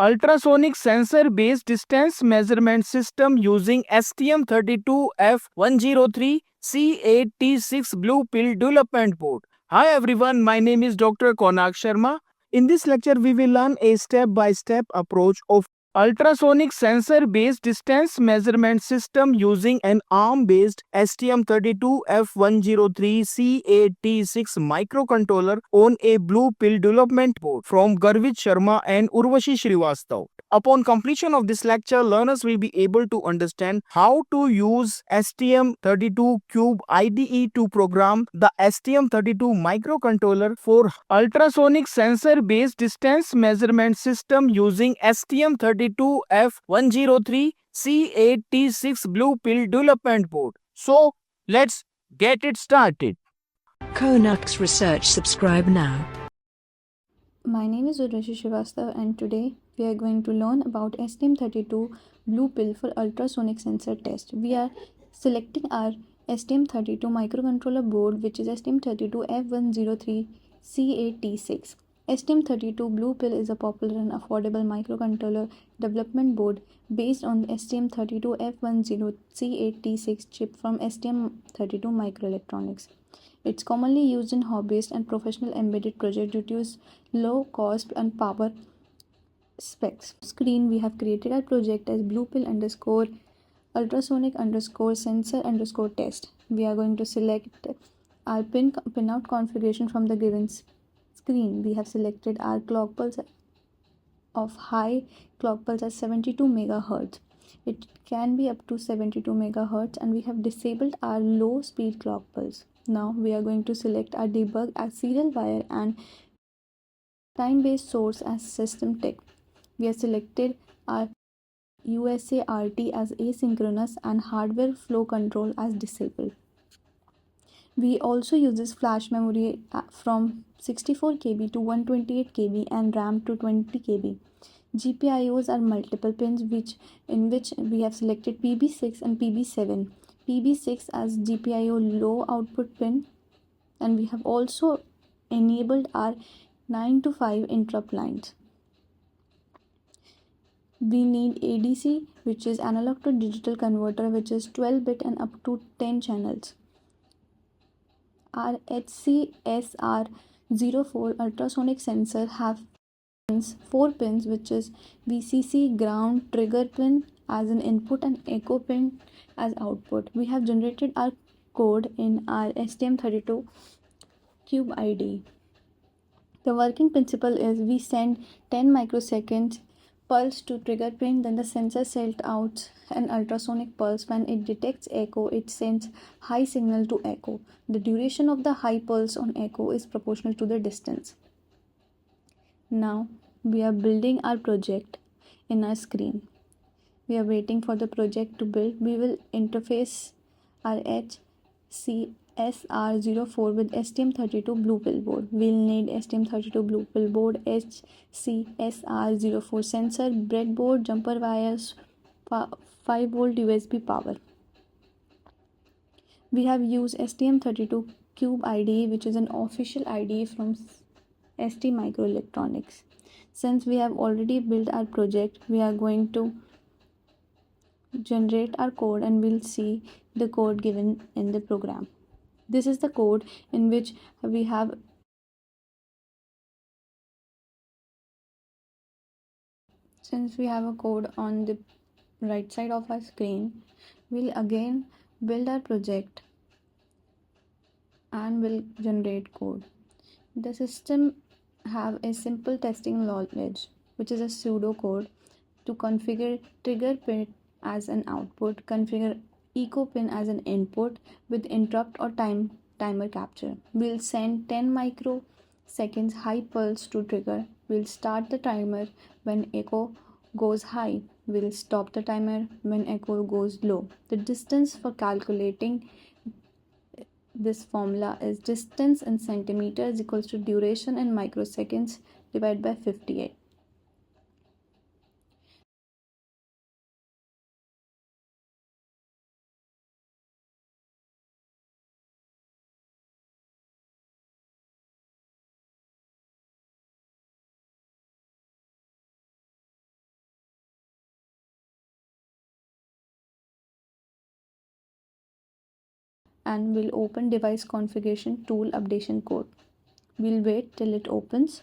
ultrasonic sensor-based distance measurement system using STM32F103C8T6 BluePill Development Board. Hi everyone, my name is Dr. Konark Sharma. In this lecture, we will learn a step-by-step approach of ultrasonic sensor-based distance measurement system using an ARM-based STM32F103C8T6 microcontroller on a BluePill development board from Garvit Sharma and Urvashi Srivastav. Upon completion of this lecture, learners will be able to understand how to use STM32 Cube IDE to program the STM32 microcontroller for ultrasonic sensor-based distance measurement system using STM32F103C8T6 BluePill Development Board. So, let's get it started. KONARK'S research. Subscribe now. My name is Urvashi Srivastav and today we are going to learn about STM32 BluePill for ultrasonic sensor test. We are selecting our STM32 microcontroller board, which is STM32F103C8T6. STM32 BluePill is a popular and affordable microcontroller development board based on the STM32F103C8T6 chip from STM32 Microelectronics. It's commonly used in hobbyist and professional embedded projects due to its low cost and power specs. Screen, we have created our project as BluePill underscore ultrasonic underscore sensor underscore test. We are going to select our pinout configuration from the given screen. We have selected our clock pulse of high clock pulse at 72 megahertz. It can be up to 72 megahertz, and we have disabled our low speed clock pulse. Now we are going to select our debug as serial wire and time-based source as system tech. We have selected our USART as asynchronous and hardware flow control as disabled. We also use this flash memory from 64 KB to 128 KB and RAM to 20 KB. GPIOs are multiple pins in which we have selected PB6 and PB7. PB6 as GPIO low output pin, and we have also enabled our 9 to 5 interrupt lines. We need ADC, which is analog to digital converter, which is 12-bit and up to 10 channels. Our HCSR04 ultrasonic sensor have 4 pins, which is VCC, ground, trigger pin as an input and echo pin as output. We have generated our code in our STM32 Cube IDE. The working principle is we send 10 microseconds pulse to trigger pin, then the sensor sends out an ultrasonic pulse. When it detects echo, it sends high signal to echo. The duration of the high pulse on echo is proportional to the distance. Now we are building our project in our screen. We are waiting for the project to build. We will interface our HCSR04 with STM32 BluePill board. We'll need STM32 BluePill board, HCSR04 sensor, breadboard, jumper wires, 5-volt USB power. We have used STM32 Cube IDE, which is an official IDE from ST Microelectronics. Since we have already built our project, we are going to generate our code and we'll see the code given in the program. This is the code in which we have a code on the right side of our screen. We'll again build our project and will generate code. The system have a simple testing knowledge, which is a pseudo code to configure trigger pin as an output, configure echo pin as an input with interrupt or timer capture. We'll send 10 microseconds high pulse to trigger. We'll start the timer when echo goes high. We'll stop the timer when echo goes low. The distance for calculating this formula is distance in centimeters equals to duration in microseconds divided by 58. and we'll open device configuration tool updation code. We'll wait till it opens.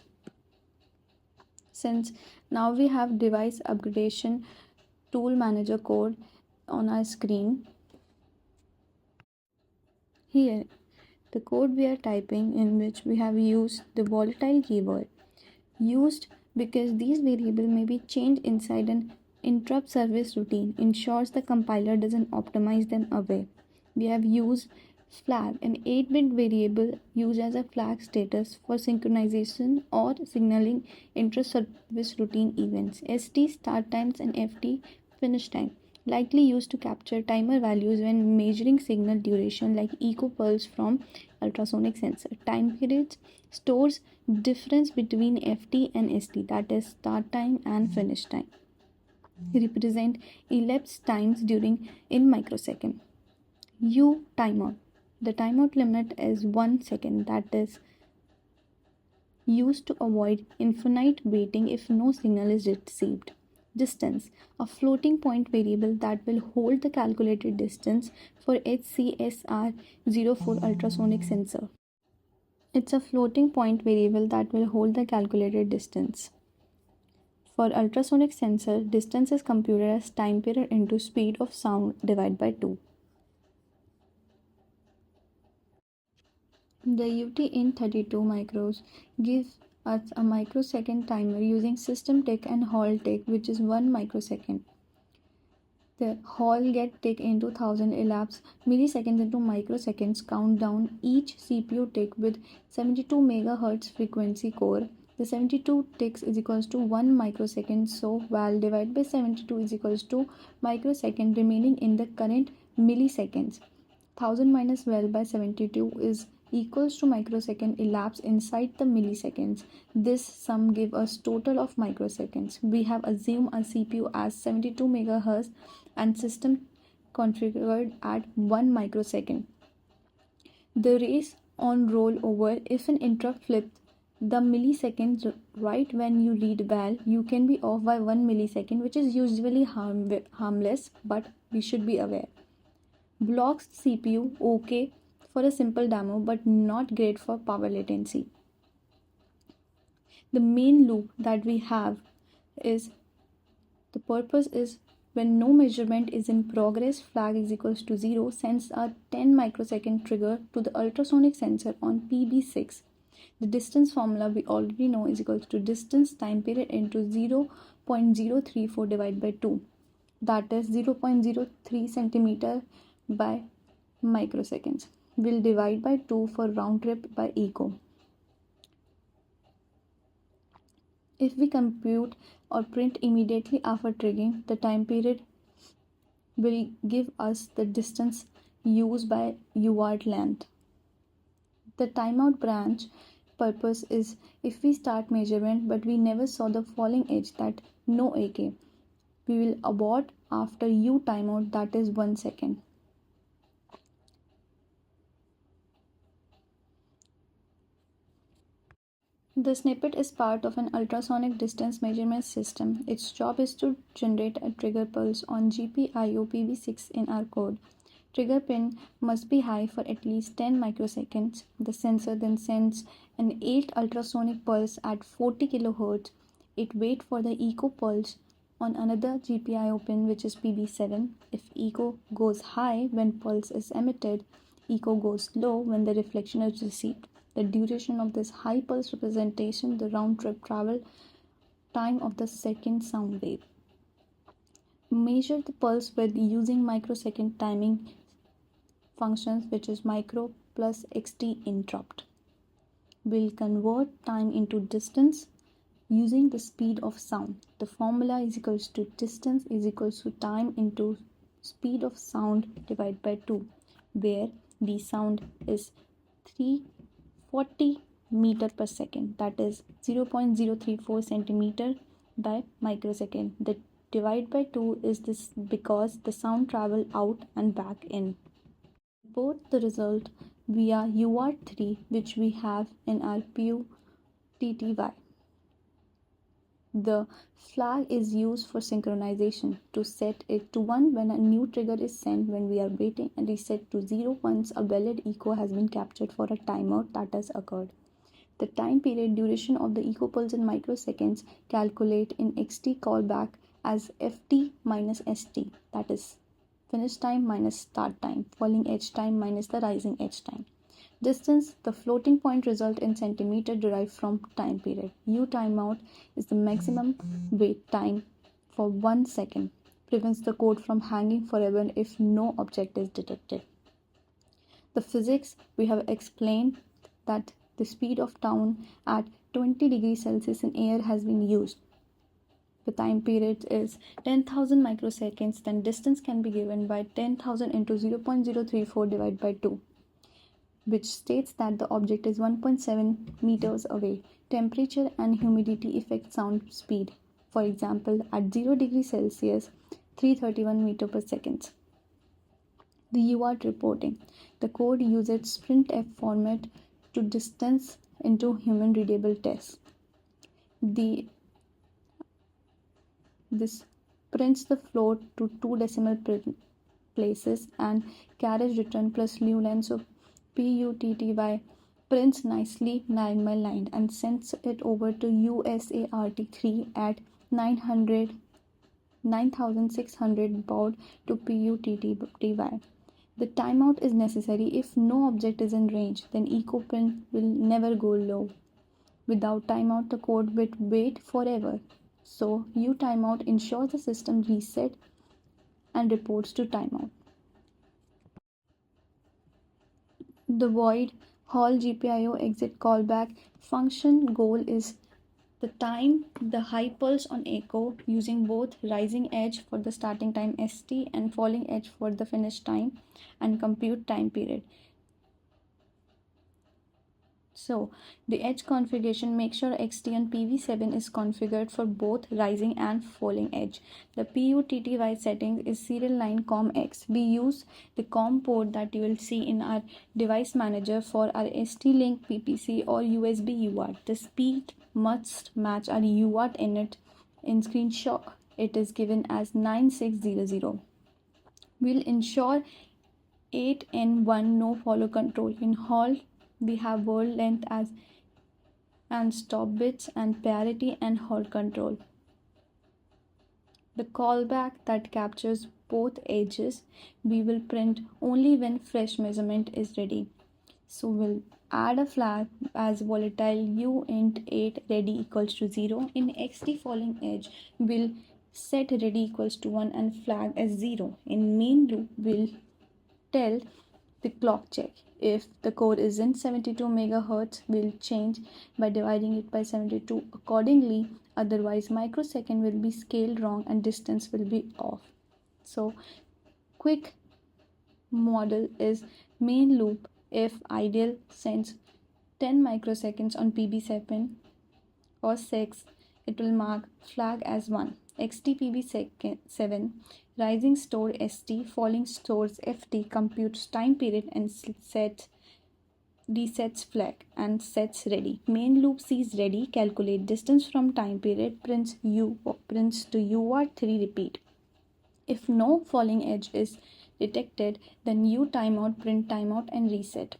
Since now we have device upgradation tool manager code on our screen, here the code we are typing, in which we have used the volatile keyword, used because these variables may be changed inside an interrupt service routine, ensures the compiler doesn't optimize them away. We have used flag, an 8-bit variable used as a flag status for synchronization or signaling inter-service routine events. ST start times and FT finish time, likely used to capture timer values when measuring signal duration like echo pulse from ultrasonic sensor. Time periods stores difference between FT and ST, that is start time and finish time. Represent elapsed times during in microsecond. U timeout. The timeout limit is 1 second, that is used to avoid infinite waiting if no signal is received. Distance, a floating point variable that will hold the calculated distance for HCSR04 ultrasonic sensor. It's a floating point variable that will hold the calculated distance. For ultrasonic sensor, distance is computed as time period into speed of sound divided by 2. The UT-IN32 micros gives us a microsecond timer using system tick and hall tick, which is 1 microsecond. The hall get tick into 1000 elapsed milliseconds into microseconds, count down each CPU tick with 72 MHz frequency core. The 72 ticks is equals to 1 microsecond, so val divided by 72 is equals to microsecond remaining in the current milliseconds. 1000 minus val by 72 is equals to microsecond elapsed inside the milliseconds. This sum gives us total of microseconds. We have assumed a CPU as 72 MHz and system configured at 1 microsecond. The race on rollover, if an interrupt flips the milliseconds right when you read val, you can be off by 1 millisecond, which is usually harmless, but we should be aware. Blocks CPU okay for a simple demo, but not great for power latency. The main loop that we have is, the purpose is when no measurement is in progress, flag is equals to 0, sends a 10 microsecond trigger to the ultrasonic sensor on PB6. The distance formula we already know is equals to distance time period into 0.034 divided by 2, that is 0.03 centimeter by microseconds. We'll divide by 2 for round trip by echo. If we compute or print immediately after triggering, the time period will give us the distance used by UART length. The timeout branch purpose is if we start measurement but we never saw the falling edge, that no AK, we will abort after U timeout, that is 1 second. The snippet is part of an ultrasonic distance measurement system. Its job is to generate a trigger pulse on GPIO PB6 in our code. Trigger pin must be high for at least 10 microseconds. The sensor then sends an 8 ultrasonic pulse at 40 kHz. It waits for the echo pulse on another GPIO pin, which is PB7. If echo goes high when pulse is emitted, echo goes low when the reflection is received. The duration of this high pulse representation the round trip travel time of the second sound wave. Measure the pulse width using microsecond timing functions, which is micro plus xt interrupt. We'll convert time into distance using the speed of sound. The formula is equals to distance is equals to time into speed of sound divided by 2, where the sound is 340 meter per second, that is 0.034 centimeter by microsecond. The divide by 2 is this because the sound travel out and back in. Report the result via UART3, which we have in our PUTTY. The flag is used for synchronization to set it to 1 when a new trigger is sent when we are waiting, and reset to 0 once a valid echo has been captured for a timeout that has occurred. The time period duration of the echo pulse in microseconds calculate in XT callback as FT minus ST, that is finish time minus start time, falling edge time minus the rising edge time. Distance, the floating point result in centimeter derived from time period. U timeout is the maximum wait time for 1 second. Prevents the code from hanging forever if no object is detected. The physics, we have explained that the speed of sound at 20 degrees Celsius in air has been used. The time period is 10,000 microseconds, then distance can be given by 10,000 into 0.034 divided by 2, which states that the object is 1.7 meters away. Temperature and humidity affect sound speed. For example, at 0 degrees Celsius, 331 meter per second. The UART reporting. The code uses printf format to distance into human readable text. This prints the float to 2 decimal places and carriage return plus new line. So PUTTY prints nicely line by line and sends it over to USART3 at 9600 baud to PUTTY. The timeout is necessary if no object is in range, then echo print will never go low. Without timeout, the code will wait forever. So U timeout ensures the system reset and reports to timeout. The void Hall GPIO exit callback function goal is the time the high pulse on echo using both rising edge for the starting time ST and falling edge for the finish time and compute time period. So the edge configuration, make sure XT on PV7 is configured for both rising and falling edge. The PUTTY settings is serial line COM-X. We use the COM port that you will see in our device manager for our ST-Link PPC or USB UART. The speed must match our UART init. In screenshot, it is given as 9600. We'll ensure 8N1 no follow control. In Hall, we have word length as and stop bits and parity and hold control. The callback that captures both edges we will print only when fresh measurement is ready. So we'll add a flag as volatile uint8 ready equals to 0. In XT falling edge, we'll set ready equals to 1 and flag as 0. In main loop, we'll tell the clock check. If the code is in 72 MHz, we'll change by dividing it by 72 accordingly. Otherwise, microsecond will be scaled wrong and distance will be off. So, quick model is main loop. If ideal sends 10 microseconds on PB7 or 6, it will mark flag as 1. XTPB7 rising store ST, falling stores FT, computes time period and resets flag and sets ready. Main loop sees ready, calculate distance from time period, prints to UART3 repeat. If no falling edge is detected, then U timeout, print timeout and reset.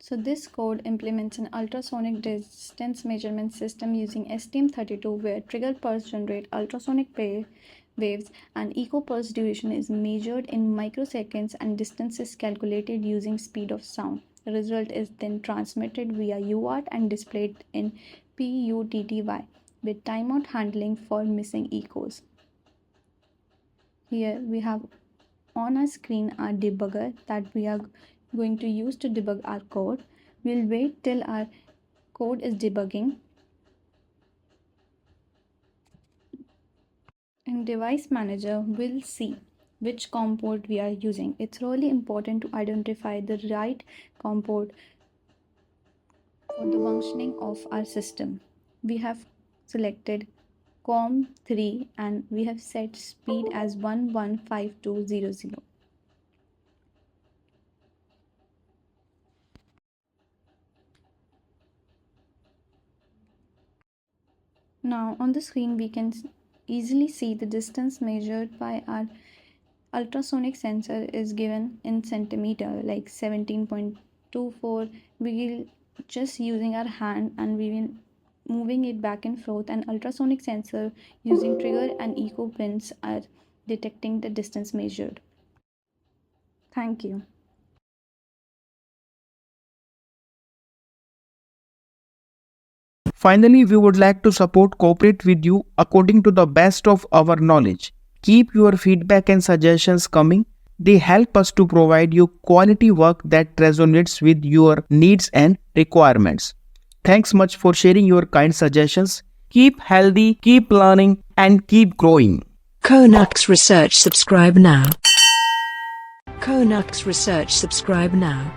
So this code implements an ultrasonic distance measurement system using STM32 where trigger pulse generate ultrasonic waves and echo pulse duration is measured in microseconds and distance is calculated using speed of sound. The result is then transmitted via UART and displayed in PUTTY with timeout handling for missing echoes. Here we have on our screen our debugger that we are going to use to debug our code. We'll wait till our code is debugging. In device manager, we'll see which COM port we are using. It's really important to identify the right COM port for the functioning of our system. We have selected COM3 and we have set speed as 115200. Now on the screen we can easily see the distance measured by our ultrasonic sensor is given in centimeter, like 17.24. We will just using our hand and we will moving it back and forth, and ultrasonic sensor using trigger and echo pins are detecting the distance measured. Thank you. Finally, we would like to cooperate with you according to the best of our knowledge. Keep your feedback and suggestions coming. They help us to provide you quality work that resonates with your needs and requirements. Thanks much for sharing your kind suggestions. Keep healthy, keep learning, and keep growing. KONARK'S Research, subscribe now. KONARK'S Research, subscribe now.